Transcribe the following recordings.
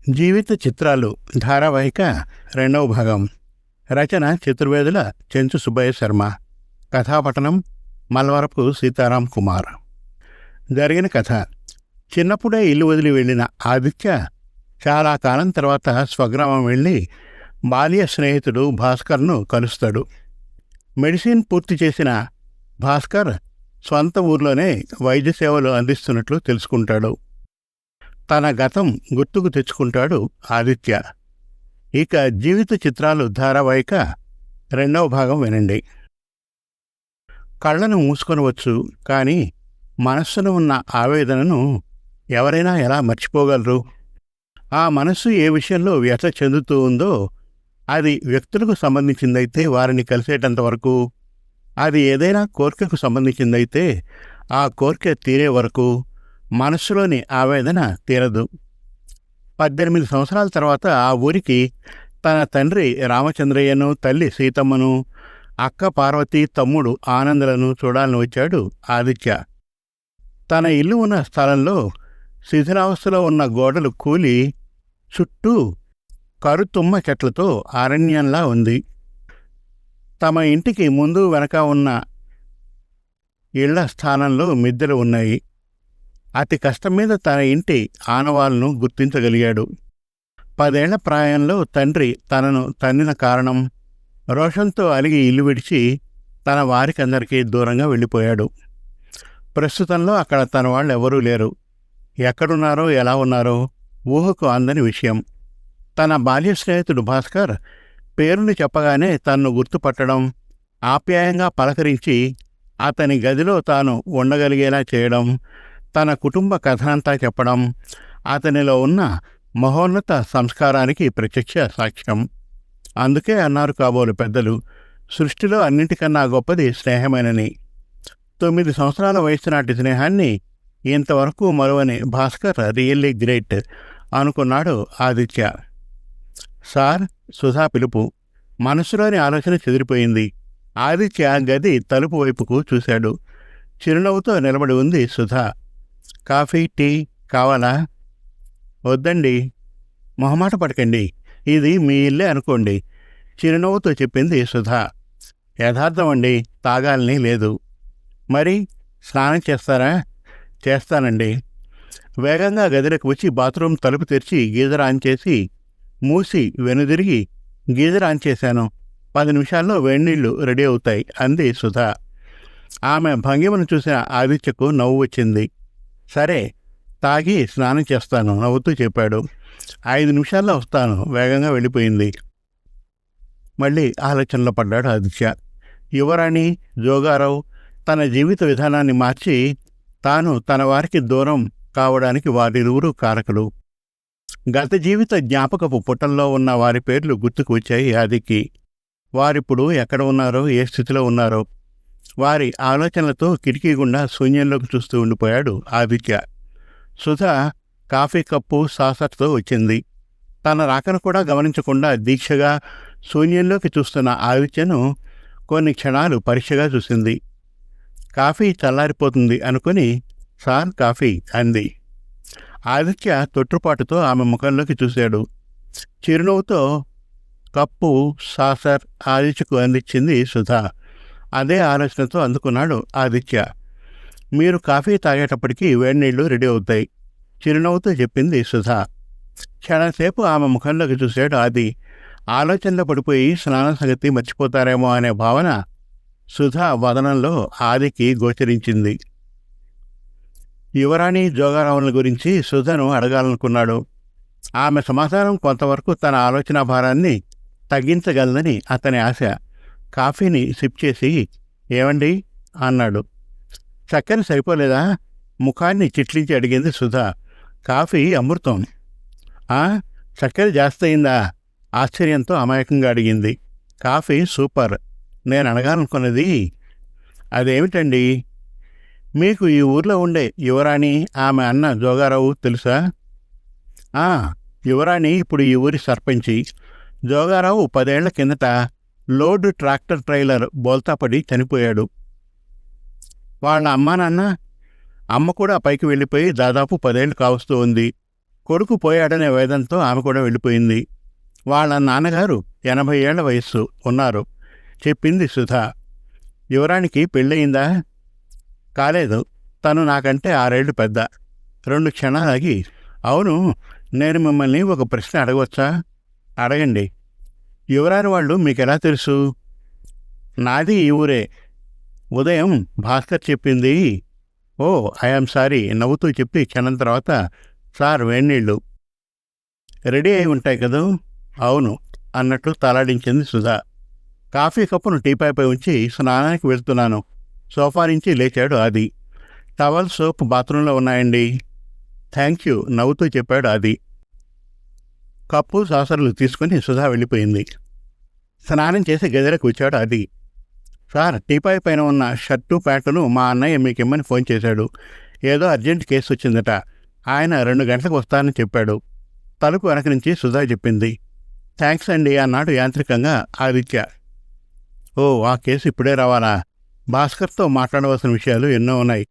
జీవిత చిత్రాలు ధారావాహిక 2వ భాగం. రచన చతుర్వేదుల చెంచు సుబ్బయ్య శర్మ. కథాపఠనం మల్వరపు సీతారాం కుమార్. జరిగిన కథ. చిన్నప్పుడే ఇల్లు వదిలి వెళ్ళిన ఆదిత్య చాలా కాలం తర్వాత స్వగ్రామం వెళ్ళి బాల్య స్నేహితుడు భాస్కర్ను కలుస్తాడు. మెడిసిన్ పూర్తి చేసిన భాస్కర్ స్వంత ఊర్లోనే వైద్య సేవలు అందిస్తున్నట్లు తెలుసుకుంటాడు. తన గతం గుర్తుకు తెచ్చుకుంటాడు ఆదిత్య. ఇక జీవిత చిత్రాలు ధారావాహిక 2వ భాగం వినండి. కళ్ళను మూసుకొనవచ్చు, కానీ మనస్సును ఉన్న ఆవేదనను ఎవరైనా ఎలా మర్చిపోగలరు? ఆ మనస్సు ఏ విషయంలో వ్యథ చెందుతూ ఉందో అది వ్యక్తులకు సంబంధించిందైతే వారిని కలిసేటంత వరకు, అది ఏదైనా కోరికకు సంబంధించిందైతే ఆ కోరిక తీరే వరకు మనస్సులోని ఆవేదన తీరదు. 18 సంవత్సరాల తర్వాత ఆ ఊరికి తన తండ్రి రామచంద్రయ్యను, తల్లి సీతమ్మను, అక్క పార్వతి, తమ్ముడు ఆనందులను చూడాలని వచ్చాడు ఆదిత్య. తన ఇల్లు ఉన్న స్థలంలో శిథిలావస్థలో ఉన్న గోడలు కూలి చుట్టూ కరుతుమ్మ చెట్లతో అరణ్యంలా ఉంది. తమ ఇంటికి ముందు వెనక ఉన్న ఇళ్ల స్థానంలో మిద్దెలు ఉన్నాయి. అతి కష్టం మీద తన ఇంటి ఆనవాళ్లను గుర్తించగలిగాడు. 10 ఏళ్ల ప్రాయంలో తండ్రి తనను తన్నిన కారణం రోషంతో అలిగి ఇల్లు విడిచి తన వారికందరికీ దూరంగా వెళ్ళిపోయాడు. ప్రస్తుతంలో అక్కడ తన వాళ్ళు ఎవరూ లేరు. ఎక్కడున్నారో ఎలా ఉన్నారో ఊహకు అందని విషయం. తన బాల్య స్నేహితుడు భాస్కర్ పేరుని చెప్పగానే తన్ను గుర్తుపట్టడం, ఆప్యాయంగా పలకరించి అతని గదిలో తాను ఉండగలిగేలా చేయడం, తన కుటుంబ కథనంతా చెప్పడం అతనిలో ఉన్న మహోన్నత సంస్కారానికి ప్రత్యక్ష సాక్ష్యం. అందుకే అన్నారు కాబోలు పెద్దలు, సృష్టిలో అన్నింటికన్నా గొప్పది స్నేహమేనని. 9 సంవత్సరాల వయసు నాటి స్నేహాన్ని ఇంతవరకు మరువని భాస్కర్ రియల్లీ గ్రేట్ అనుకున్నాడు ఆదిత్య. సార్, సుధా పిలుపు. మనసులోని ఆలోచన చెదిరిపోయింది. ఆదిత్య గది తలుపు వైపుకు చూశాడు. చిరునవ్వుతో నిలబడి ఉంది సుధా. కాఫీ, టీ కావాలా? వద్దండి. మొహమాట పడకండి, ఇది మీ ఇల్లే అనుకోండి, చిరునవ్వుతో చెప్పింది సుధా. యథార్థం అండి, తాగాలని లేదు. మరి స్నానం చేస్తారా? చేస్తానండి. వేగంగా గదిలోకి వచ్చి బాత్రూమ్ తలుపు తెరిచి గీజర్ ఆన్ చేసి మూసి వెనుదిరిగి గీజర్ ఆన్ చేశాను. 10 నిమిషాల్లో వేడినీళ్లు రెడీ అవుతాయి అంది సుధా. ఆమె భంగిమను చూసిన ఆదిత్యకు నవ్వు వచ్చింది. సరే, తాగి స్నానం చేస్తాను నవ్వుతూ చెప్పాడు. 5 నిమిషాల్లో వస్తాను వేగంగా వెళ్ళిపోయింది. మళ్ళీ ఆలోచనలో పడ్డాడు ఆదిత్య. యువరాణి, జోగారావు తన జీవిత విధానాన్ని మార్చి తాను తన వారికి దూరం కావడానికి వారిరువురు కారకులు. గత జీవిత జ్ఞాపకపు పుటల్లో ఉన్న వారి పేర్లు గుర్తుకు వచ్చాయి ఆదికి. వారిప్పుడు ఎక్కడ ఉన్నారో, ఏ స్థితిలో ఉన్నారో వారి ఆలోచనలతో కిటికీ గుండా శూన్యంలోకి చూస్తూ ఉండిపోయాడు ఆదిత్య. సుధా కాఫీ కప్పు సాసర్తో వచ్చింది. తన రాకను కూడా గమనించకుండా దీక్షగా శూన్యంలోకి చూస్తున్న ఆదిత్యను కొన్ని క్షణాలు పరీక్షగా చూసింది. కాఫీ చల్లారిపోతుంది అనుకుని, సార్ కాఫీ అంది. ఆదిత్య తొట్టుపాటుతో ఆమె ముఖంలోకి చూశాడు. చిరునవ్వుతో కప్పు సాసర్ ఆదిత్యకు అందించింది సుధా. అదే ఆలోచనతో అందుకున్నాడు ఆదిత్య. మీరు కాఫీ తాగేటప్పటికీ వేడినీళ్లు రెడీ అవుతాయి, చిరునవ్వుతో చెప్పింది సుధా. క్షణసేపు ఆమె ముఖంలోకి చూశాడు ఆది. ఆలోచనలో పడిపోయి స్నానం సంగతి మర్చిపోతారేమో అనే భావన సుధా వదనంలో ఆదికి గోచరించింది. యువరాణి, జోగారావుల గురించి సుధను అడగాలనుకున్నాడు. ఆమె సమాధానం కొంతవరకు తన ఆలోచన భారాన్ని తగ్గించగలదని అతని ఆశ. కాఫీని సిప్ చేసి, ఏమండి అన్నాడు. చక్కెర సరిపోలేదా? ముఖాన్ని చిట్లించి అడిగింది సుధా. కాఫీ అమృతం. చక్కెర జాస్తి అయిందా? ఆశ్చర్యంతో అమాయకంగా అడిగింది. Coffee super. నేను అడగాలనుకున్నది అదేమిటండి? మీకు ఈ ఊర్లో ఉండే యువరాణి, ఆమె అన్న జోగారావు తెలుసా? యువరాణి ఇప్పుడు ఈ ఊరి సర్పంచి. జోగారావు 10 ఏళ్ల కిందట లోడ్ ట్రాక్టర్ ట్రైలర్ బోల్తాపడి చనిపోయాడు. వాళ్ళ అమ్మా నాన్న, అమ్మ కూడా పైకి వెళ్ళిపోయి దాదాపు 10 ఏళ్ళు కావస్తూ ఉంది. కొడుకు పోయాడనే వేదంతో ఆమె కూడా వెళ్ళిపోయింది. వాళ్ళ నాన్నగారు 80 ఏళ్ల వయస్సు ఉన్నారు, చెప్పింది సుధా. యువరానికి పెళ్ళయిందా? కాలేదు. తను నాకంటే 6 ఏళ్లు పెద్ద. 2 క్షణాలాగి, అవును, నేను మిమ్మల్ని ఒక ప్రశ్న అడగవచ్చా? అడగండి. యువరాని వాళ్ళు మీకెలా తెలుసు? నాది ఈ ఊరే. ఉదయం భాస్కర్ చెప్పింది. ఓ, ఐఆమ్ సారీ, నవ్వుతూ చెప్పి క్షణం తర్వాత, సార్ వేణీళ్ళు రెడీ అయి ఉంటాయి కదూ? అవును అన్నట్లు తలాడించింది సుధా. కాఫీ కప్పును టీపాయ్పై ఉంచి స్నానానికి వెళ్తున్నాను. సోఫా నుంచి లేచాడు ఆది. టవల్, సోప్ బాత్రూంలో ఉన్నాయండి. థ్యాంక్ యూ, నవ్వుతూ చెప్పాడు ఆది. కప్పు సాసర్లు తీసుకుని సుధా వెళ్ళిపోయింది. స్నానం చేసి గదిలోకి వచ్చాడు ఆది. సార్, టీపాయ్ పైన ఉన్న షర్టు ప్యాంటును మా అన్నయ్య మీకిమ్మని ఫోన్ చేశాడు. ఏదో అర్జెంట్ కేసు వచ్చిందట. ఆయన 2 గంటలకు వస్తానని చెప్పాడు. తలుపు వెనక నుంచి సుధా చెప్పింది. థ్యాంక్స్ అండి అన్నాడు యాంత్రికంగా ఆదిత్య. ఓ, ఆ కేసు ఇప్పుడే రావాలా? భాస్కర్తో మాట్లాడవలసిన విషయాలు ఎన్నో ఉన్నాయి.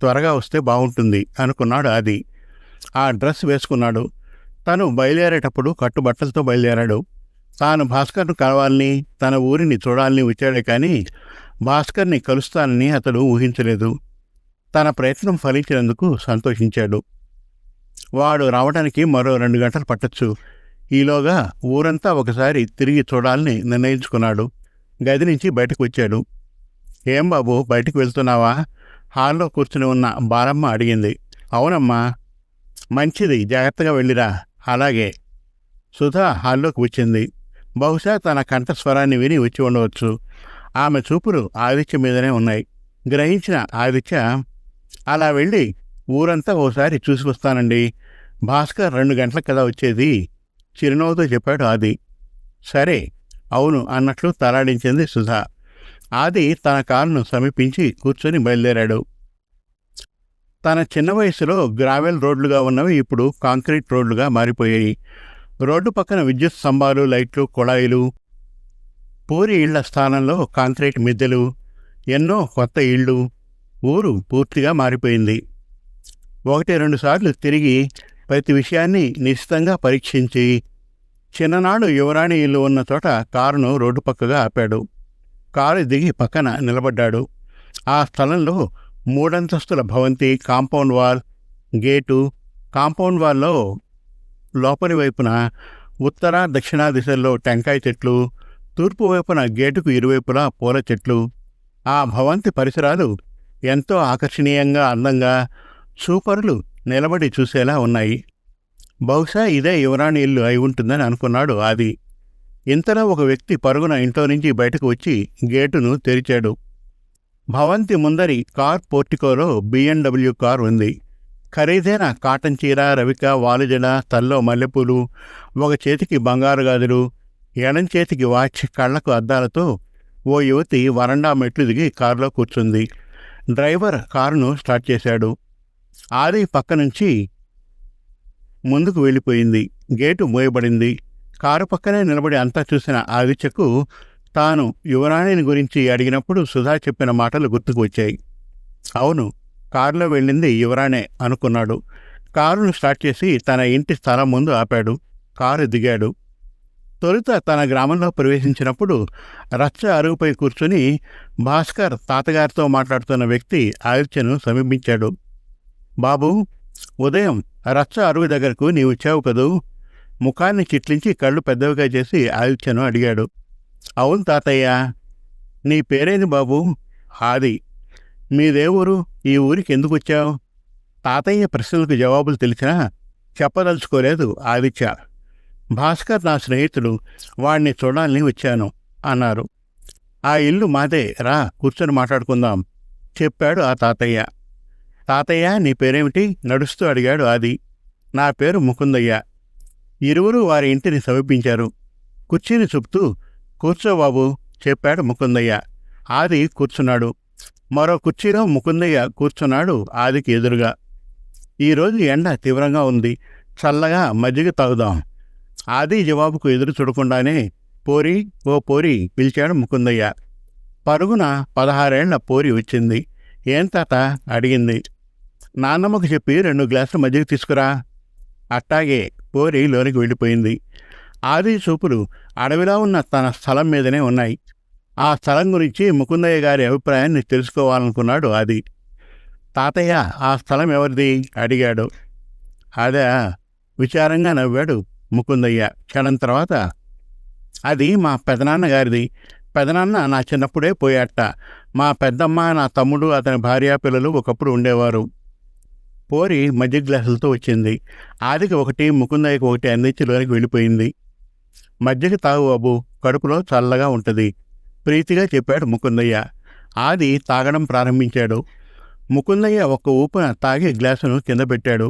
త్వరగా వస్తే బాగుంటుంది అనుకున్నాడు ఆది. ఆ డ్రెస్ వేసుకున్నాడు. తను బయలుదేరేటప్పుడు కట్టుబట్టలతో బయలుదేరాడు. తాను భాస్కర్ను కలవాలని, తన ఊరిని చూడాలని వచ్చాడే కానీ భాస్కర్ని కలుస్తానని అతడు ఊహించలేదు. తన ప్రయత్నం ఫలించినందుకు సంతోషించాడు. వాడు రావడానికి మరో 2 గంటలు పట్టొచ్చు. ఈలోగా ఊరంతా ఒకసారి తిరిగి చూడాలని నిర్ణయించుకున్నాడు. గది నుంచి బయటకు వచ్చాడు. ఏం బాబు, బయటకు వెళ్తున్నావా? హాల్లో కూర్చుని ఉన్న బాలమ్మ అడిగింది. అవునమ్మా. మంచిది, జాగ్రత్తగా వెళ్ళిరా. అలాగే. సుధా హాల్లోకి వచ్చింది. బహుశా తన కంఠస్వరాన్ని విని వచ్చి ఉండవచ్చు. ఆమె చూపులు ఆదిత్య మీదనే ఉన్నాయి. గ్రహించిన ఆదిత్య, అలా వెళ్ళి ఊరంతా ఓసారి చూసి వస్తానండి. భాస్కర్ 2 గంటలకు కదా వచ్చేది, చిరునవ్వుతో చెప్పాడు ఆది. సరే, అవును అన్నట్లు తలాడించింది సుధా. ఆది తన కారును సమీపించి కూర్చొని బయలుదేరాడు. తన చిన్న వయసులో గ్రావెల్ రోడ్లుగా ఉన్నవి ఇప్పుడు కాంక్రీట్ రోడ్లుగా మారిపోయాయి. రోడ్డు పక్కన విద్యుత్ స్తంభాలు, లైట్లు, కుళాయిలు. పూరి ఇళ్ల స్థానంలో కాంక్రీట్ మిద్దెలు. ఎన్నో కొత్త ఇళ్ళు. ఊరు పూర్తిగా మారిపోయింది. 1-2 సార్లు తిరిగి ప్రతి విషయాన్ని నిశ్చితంగా పరీక్షించి చిన్ననాడు యువరాణి ఇల్లు ఉన్న చోట కారును రోడ్డు పక్కగా ఆపాడు. కారు దిగి పక్కన నిలబడ్డాడు. ఆ స్థలంలో 3 అంతస్తుల భవంతి, కాంపౌండ్ వాల్, గేటు. కాంపౌండ్ వాల్లో లోపలి వైపున ఉత్తర దక్షిణ దిశల్లో టెంకాయ చెట్లు, తూర్పు వైపున గేటుకు ఇరువైపులా పూల చెట్లు. ఆ భవంతి పరిసరాలు ఎంతో ఆకర్షణీయంగా, అందంగా, చూపరులు నిలబడి చూసేలా ఉన్నాయి. బహుశా ఇదే యువరాణి ఇల్లు అయి ఉంటుందని అనుకున్నాడు ఆది. ఇంతలో ఒక వ్యక్తి పరుగున ఇంట్లో నుంచి బయటకు వచ్చి గేటును తెరిచాడు. భవంతి ముందరి కార్ పోర్టికోలో BMW కారు ఉంది. ఖరీదైన కాటన్ చీర, రవిక, వాలుజడ, తల్లో మల్లెపూలు, ఒక చేతికి బంగారు గాజులు, ఎడం చేతికి వాచ్, కళ్లకు అద్దాలతో ఓ యువతి వరండా మెట్లు దిగి కారులో కూర్చుంది. డ్రైవర్ కారును స్టార్ట్ చేశాడు. ఆది పక్క నుంచి ముందుకు వెళ్ళిపోయింది. గేటు మూయబడింది. కారు పక్కనే నిలబడి అంతా చూసిన ఆదిత్యకు తాను యువరాణిని గురించి అడిగినప్పుడు సుధా చెప్పిన మాటలు గుర్తుకు వచ్చాయి. అవును, కారులో వెళ్ళింది యువరాణే అనుకున్నాడు. కారును స్టార్ట్ చేసి తన ఇంటి స్థలం ముందు ఆపాడు. కారు దిగాడు. తొలుత తన గ్రామంలో ప్రవేశించినప్పుడు రచ్చ అరుగుపై కూర్చుని భాస్కర్ తాతగారితో మాట్లాడుతున్న వ్యక్తి ఆదిత్యను సమీపించాడు. బాబూ, ఉదయం రచ్చ అరుగు దగ్గరకు నీవు వచ్చావు కదూ? ముఖాన్ని చిట్లించి కళ్ళు పెద్దవిగా చేసి ఆదిత్యను అడిగాడు. అవును తాతయ్య. నీ పేరేంది బాబూ? ఆది. మీదే ఊరు? ఈ ఊరికి ఎందుకు వచ్చావు? తాతయ్య ప్రశ్నలకు జవాబులు తెలిసినా చెప్పదలుచుకోలేదు ఆదిత్య. భాస్కర్ నా స్నేహితుడు, వాణ్ణి చూడాలని వచ్చాను అన్నారు. ఆ ఇల్లు మాదే, రా కూర్చొని మాట్లాడుకుందాం చెప్పాడు ఆ తాతయ్య. తాతయ్య, నీ పేరేమిటి? నడుస్తూ అడిగాడు ఆది. నా పేరు ముకుందయ్య. ఇరువురు వారి ఇంటిని సమీపించారు. కుర్చీని చూపుతూ కూర్చోబాబు చెప్పాడు ముకుందయ్య. ఆది కూర్చున్నాడు. మరో కుర్చీలో ముకుందయ్య కూర్చున్నాడు ఆదికి ఎదురుగా. ఈరోజు ఎండ తీవ్రంగా ఉంది, చల్లగా మజ్జిగ తాగుదాం. ఆది జవాబుకు ఎదురు చూడకుండానే పోరి, ఓ పోరి పిలిచాడు ముకుందయ్య. పరుగున 16 ఏళ్ల పోరి వచ్చింది. ఏం తాత అడిగింది. నాన్నమ్మకు చెప్పి 2 గ్లాసులు మజ్జిగ తీసుకురా. అట్టాగే పోరి లోనికి వెళ్ళిపోయింది. ఆది చూపులు అడవిలో ఉన్న తన స్థలం మీదనే ఉన్నాయి. ఆ స్థలం గురించి ముకుందయ్య గారి అభిప్రాయాన్ని తెలుసుకోవాలనుకున్నాడు ఆది. తాతయ్య, ఆ స్థలం ఎవరిది అడిగాడు. అదే, విచారంగా నవ్వాడు ముకుందయ్య. క్షణం తర్వాత, అది మా పెదనాన్న గారిది. పెదనాన్న నా చిన్నప్పుడే పోయాట. మా పెద్దమ్మ, నా తమ్ముడు, అతని భార్యా పిల్లలు ఒకప్పుడు ఉండేవారు. పోరి మజ్జిగ గ్లాసులతో వచ్చింది. ఆదికి ఒకటి, ముకుందయ్యకి ఒకటి అందించి లోనికి వెళ్ళిపోయింది. మజ్జిగ తాగు బాబు, కడుపులో చల్లగా ఉంటుంది, ప్రీతిగా చెప్పాడు ముకుందయ్య. ఆది తాగడం ప్రారంభించాడు. ముకుందయ్య ఒక్క ఊపున తాగి గ్లాసును కింద పెట్టాడు.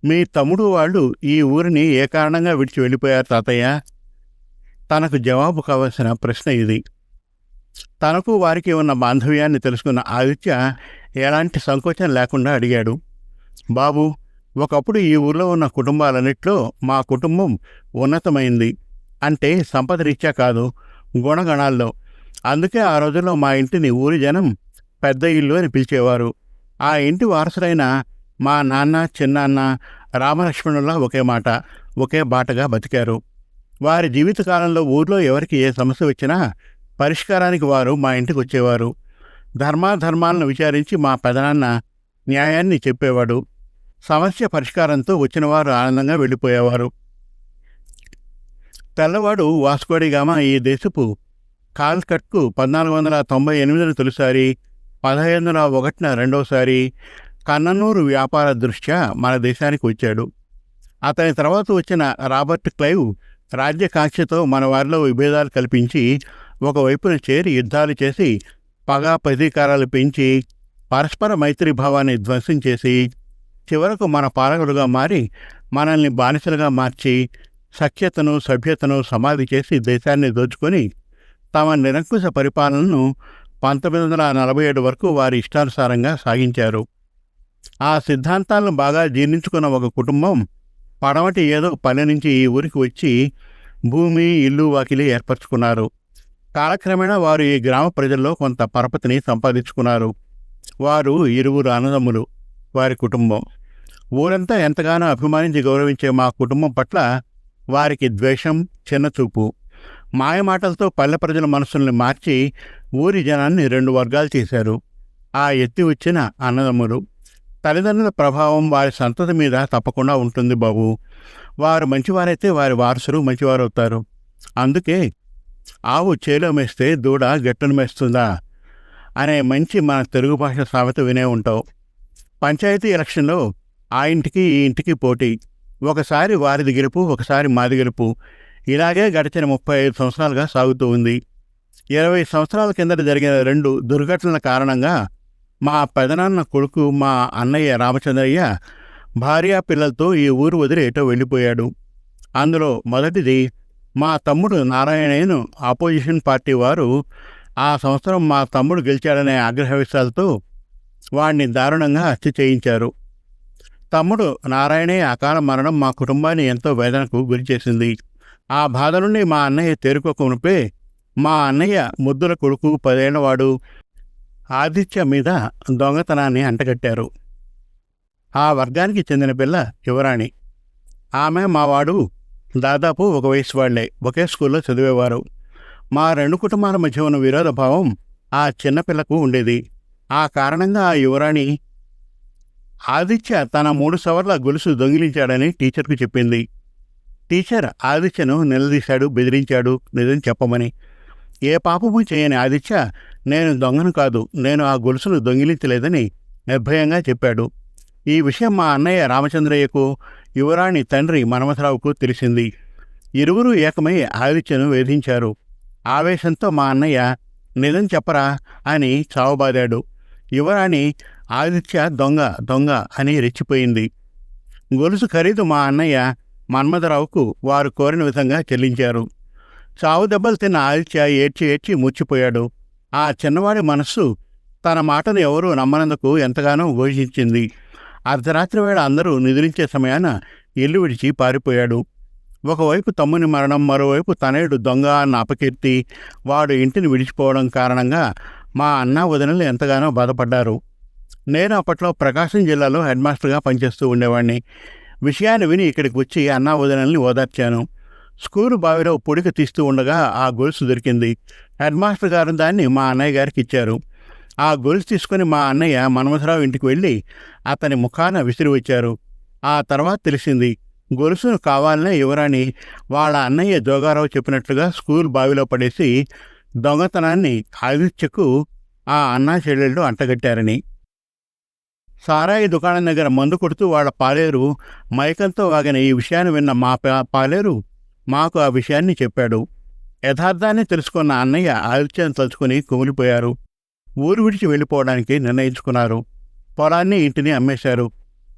మీ తమ్ముడు వాళ్ళు ఈ ఊరిని ఏ కారణంగా విడిచి వెళ్ళిపోయారు తాతయ్య? తనకు జవాబు కావలసిన ప్రశ్న ఇది. తనకు వారికి ఉన్న బాంధవ్యాన్ని తెలుసుకున్న ఆదిత్య ఎలాంటి సంకోచం లేకుండా అడిగాడు. బాబు, ఒకప్పుడు ఈ ఊర్లో ఉన్న కుటుంబాలన్నిట్లో మా కుటుంబం ఉన్నతమైంది. అంటే సంపద రీత్యా కాదు, గుణగణాల్లో. అందుకే ఆ రోజుల్లో మా ఇంటిని ఊరి జనం పెద్ద ఇల్లు అని పిలిచేవారు. ఆ ఇంటి వారసులైన మా నాన్న, చిన్నాన్న రామలక్ష్మణుల్లా ఒకే మాట, ఒకే బాటగా బతికారు. వారి జీవితకాలంలో ఊర్లో ఎవరికి ఏ సమస్య వచ్చినా పరిష్కారానికి వారు మా ఇంటికి వచ్చేవారు. ధర్మాధర్మాలను విచారించి మా పెదనాన్న న్యాయాన్ని చెప్పేవాడు. సమస్య పరిష్కారంతో వచ్చినవారు ఆనందంగా వెళ్ళిపోయేవారు. తెల్లవాడు వాస్కోడిగామా ఈ దేశపు కాల్కట్కు 1498 తొలిసారి, 1501 రెండోసారి కన్ననూరు వ్యాపార దృష్ట్యా మన దేశానికి వచ్చాడు. అతని తర్వాత వచ్చిన రాబర్ట్ క్లైవ్ రాజ్యకాంక్షతో మన వారిలో విభేదాలు కల్పించి ఒకవైపున చేరి యుద్ధాలు చేసి పగా ప్రతీకారాలు పెంచి పరస్పర మైత్రీభావాన్ని ధ్వంసం చేసి చివరకు మన పాలకులుగా మారి మనల్ని బానిసలుగా మార్చి సఖ్యతను, సభ్యతను సమాధి చేసి దేశాన్ని దోచుకొని తమ నిరంకుశ పరిపాలనను 1947 వరకు వారి ఇష్టానుసారంగా సాగించారు. ఆ సిద్ధాంతాలను బాగా జీర్ణించుకున్న ఒక కుటుంబం పడమటి ఏదో పల్లె నుంచి ఈ ఊరికి వచ్చి భూమి, ఇల్లు, వాకిలి ఏర్పరచుకున్నారు. కాలక్రమేణా వారు ఈ గ్రామ ప్రజల్లో కొంత పరపతిని సంపాదించుకున్నారు. వారు ఇరువురు అన్నదమ్ములు, వారి కుటుంబం. ఊరంతా ఎంతగానో అభిమానించి గౌరవించే మా కుటుంబం పట్ల వారికి ద్వేషం, చిన్నచూపు. మాయమాటలతో పల్లె ప్రజల మనసుల్ని మార్చి ఊరి జనాన్ని 2 వర్గాలు చేశారు. ఆ ఎత్తి వచ్చిన అన్నదమ్ములు. తల్లిదండ్రుల ప్రభావం వారి సంతతి మీద తప్పకుండా ఉంటుంది బాబు. వారు మంచివారైతే వారి వారసులు మంచివారవుతారు. అందుకే ఆవు చేలో మేస్తే దూడ గట్టును మేస్తుందా అనే మంచి మన తెలుగు భాష సామెత వినే ఉంటావు. పంచాయతీ ఎలక్షన్లో ఆ ఇంటికి ఈ ఇంటికి పోటీ. ఒకసారి వారిది గెలుపు, ఒకసారి మాది గెలుపు. ఇలాగే గడిచిన 35 సంవత్సరాలుగా సాగుతూ ఉంది. 20 సంవత్సరాల కిందట జరిగిన 2 దుర్ఘటనల కారణంగా మా పెదనాన్న కొడుకు, మా అన్నయ్య రామచంద్రయ్య భార్యా పిల్లలతో ఈ ఊరు వదిలి ఎటో వెళ్ళిపోయాడు. అందులో మొదటిది మా తమ్ముడు నారాయణయ్యను ఆపోజిషన్ పార్టీ వారు ఆ సంవత్సరం మా తమ్ముడు గెలిచాడనే ఆగ్రహవిషాలతో వాణ్ణి దారుణంగా హత్య చేయించారు. తమ్ముడు నారాయణయ్య అకాల మరణం మా కుటుంబాన్ని ఎంతో వేదనకు గురిచేసింది. ఆ బాధ నుండి మా అన్నయ్య తేరుకోకమునిపే మా అన్నయ్య ముద్దుల కొడుకు 10 ఏళ్లవాడు ఆదిత్య మీద దొంగతనాన్ని అంటగట్టారు. ఆ వర్గానికి చెందిన పిల్ల యువరాణి. ఆమె మావాడు దాదాపు ఒక వయసు వాళ్లే, ఒకే స్కూల్లో చదివేవారు. మా 2 కుటుంబాల మధ్య ఉన్న విరోధభావం ఆ చిన్నపిల్లకు ఉండేది. ఆ కారణంగా ఆ యువరాణి ఆదిత్య తన 3 సవర్ల గొలుసు దొంగిలించాడని టీచర్కు చెప్పింది. టీచర్ ఆదిత్యను నిలదీశాడు, బెదిరించాడు నిజం చెప్పమని. ఏ పాపము చేయని ఆదిత్య, నేను దొంగను కాదు, నేను ఆ గొలుసును దొంగిలించలేదని నిర్భయంగా చెప్పాడు. ఈ విషయం మా అన్నయ్య రామచంద్రయ్యకు, యువరాణి తండ్రి మన్మథరావుకు తెలిసింది. ఇరువురు ఏకమై ఆదిత్యను వేధించారు. ఆవేశంతో మా అన్నయ్య నిజం చెప్పరా అని చావబాదాడు. యువరాణి ఆదిత్య దొంగ దొంగ అని రెచ్చిపోయింది. గొలుసు ఖరీదు మా అన్నయ్య మన్మథరావుకు వారు కోరిన విధంగా చెల్లించారు. చావు దెబ్బలు తిన్న ఆదిత్య ఏడ్చి ఏడ్చి మూర్చిపోయాడు. ఆ చిన్నవాడి మనస్సు తన మాటను ఎవరూ నమ్మనందుకు ఎంతగానో ఘోషించింది. అర్ధరాత్రి వేళ అందరూ నిద్రించే సమయాన ఇల్లు విడిచి పారిపోయాడు. ఒకవైపు తమ్ముని మరణం, మరోవైపు తనయుడు దొంగ అన్న అపకీర్తి, వాడు ఇంటిని విడిచిపోవడం కారణంగా మా అన్న వదినలు ఎంతగానో బాధపడ్డారు. నేను అప్పట్లో ప్రకాశం జిల్లాలో హెడ్ మాస్టర్గా పనిచేస్తూ ఉండేవాడిని. విషయాన్ని విని ఇక్కడికి వచ్చి అన్నా వదినల్ని ఓదార్చాను. స్కూలు బావిలో పొడిక తీస్తూ ఉండగా ఆ గొలుసు దొరికింది. హెడ్ మాస్టర్ గారు దాన్ని మా అన్నయ్య గారికి ఇచ్చారు. ఆ గొలుసు తీసుకుని మా అన్నయ్య మన్మథరావు ఇంటికి వెళ్ళి అతని ముఖాన విసిరివచ్చారు. ఆ తర్వాత తెలిసింది గొలుసును కావాలనే యువరాణి వాళ్ళ అన్నయ్య జోగారావు చెప్పినట్లుగా స్కూల్ బావిలో పడేసి దొంగతనాన్ని ఆదిత్యకు ఆ అన్నా చెల్లెళ్ళు అంటగట్టారని. సారాయి దుకాణం దగ్గర మందు కొడుతూ వాళ్ళ పాలేరు మైకంతో వాగిన ఈ విషయాన్ని విన్న మా పాలేరు మాకు ఆ విషయాన్ని చెప్పాడు. యథార్థాన్ని తెలుసుకున్న అన్నయ్య ఆదిత్యాన్ని తలుచుకుని కుమిలిపోయారు. ఊరు విడిచి వెళ్ళిపోవడానికి నిర్ణయించుకున్నారు. పొలాన్ని ఇంటిని అమ్మేశారు.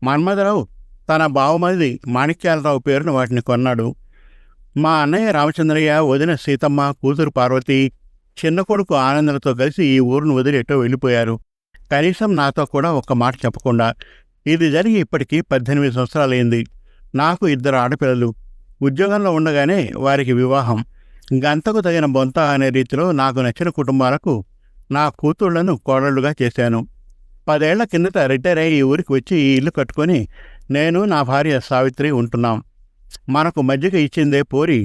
మన్మథరావు తన బావమరిది మాణిక్యాలరావు పేరున వాటిని కొన్నాడు. మా అన్నయ్య రామచంద్రయ్య, వదిన సీతమ్మ, కూతురు పార్వతి, చిన్న కొడుకు ఆనందలతో కలిసి ఈ ఊరును వదిలి ఎటో వెళ్ళిపోయారు. కనీసం నాతో కూడా ఒక్క మాట చెప్పకుండా. ఇది జరిగి ఇప్పటికీ 18 సంవత్సరాలైంది. నాకు 2 ఆడపిల్లలు. ఉద్యోగంలో ఉండగానే వారికి వివాహం. గంతకు తగిన బొంత అనే రీతిలో నాకు నచ్చిన కుటుంబాలకు నా కూతుళ్లను కోడళ్లుగా చేశాను. 10 ఏళ్ల కిందట రిటైర్ అయ్యి ఈ ఊరికి వచ్చి ఈ ఇల్లు కట్టుకొని నేను, నా భార్య సావిత్రి ఉంటున్నాం. మనకు మజ్జిగ ఇచ్చిందే పోరి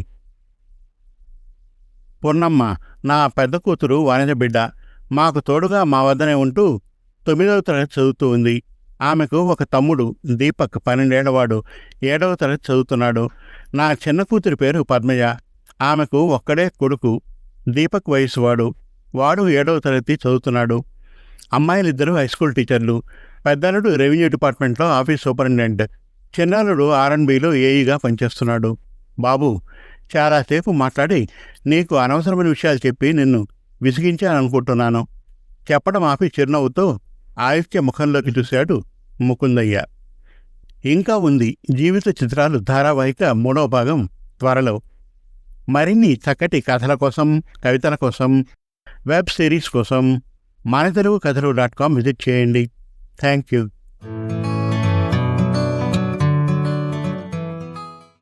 పూర్ణమ్మ, నా పెద్ద కూతురు వనజ బిడ్డ. మాకు తోడుగా మా వద్దనే ఉంటూ 9వ తరగతి చదువుతూ ఉంది. ఆమెకు ఒక తమ్ముడు దీపక్, 12 ఏళ్లవాడు, 7వ తరగతి చదువుతున్నాడు. నా చిన్న కూతురి పేరు పద్మజ. ఆమెకు ఒక్కడే కొడుకు, దీపక్ వయసువాడు. వాడు 7వ తరగతి చదువుతున్నాడు. అమ్మాయిలిద్దరూ హైస్కూల్ టీచర్లు. పెద్దలుడు రెవెన్యూ డిపార్ట్మెంట్లో ఆఫీస్ సూపరింటెండెంట్. చిన్నాలుడు R&Bలో ఏఈగా పనిచేస్తున్నాడు. బాబు, చాలాసేపు మాట్లాడి నీకు అనవసరమైన విషయాలు చెప్పి నిన్ను విసిగించాననుకుంటున్నాను. చెప్పడం ఆపి చిరునవ్వుతో ఆదిత్య ముఖంలోకి చూశాడు ముకుందయ్య. ఇంకా ఉంది జీవిత చిత్రాలు ధారావాహిక 3వ భాగం త్వరలో. మరిన్ని చక్కటి కథల కోసం, కవితల కోసం, వెబ్ సిరీస్ కోసం మనతెలుగుకథలు.com విజిట్ చేయండి. Thank you.